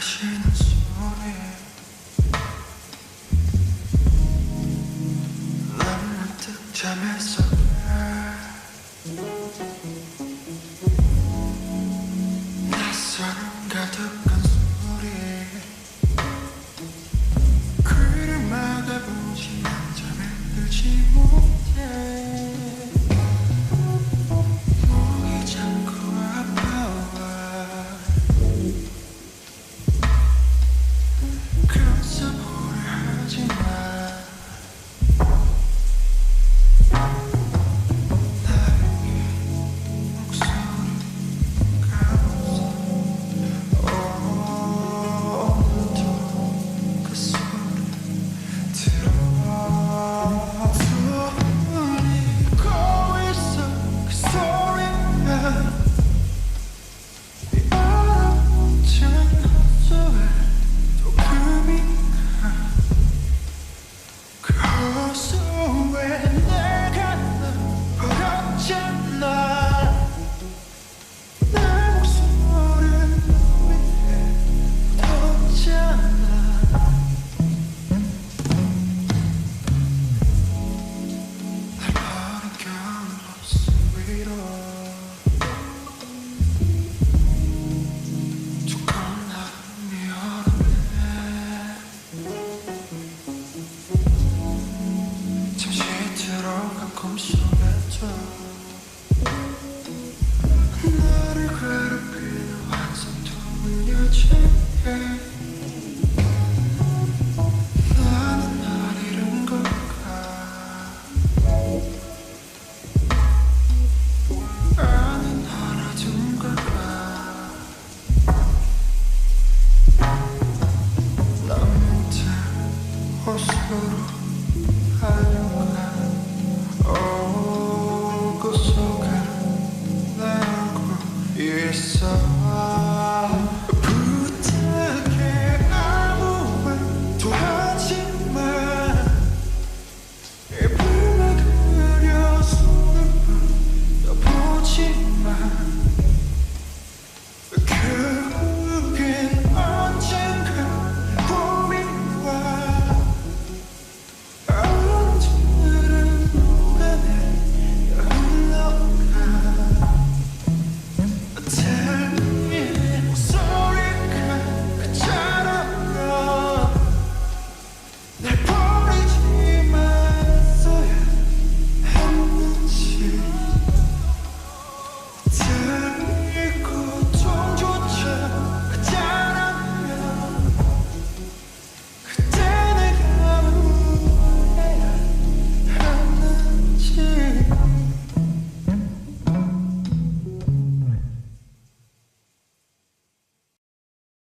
가시는 소리 난 문득 잠에서 낯설음 가득한 소리 귀를 막아보지만 잠에 들지 못해 목이 자꾸 아파와 그래서 뭐를 하지마 꿈속에도 나를 괴롭히는 환상통은 여자애 나는 날 잃은 걸까 아니 널 얻은 걸까 난 문득 호수로 하려가 그 속에 내 얼굴 있어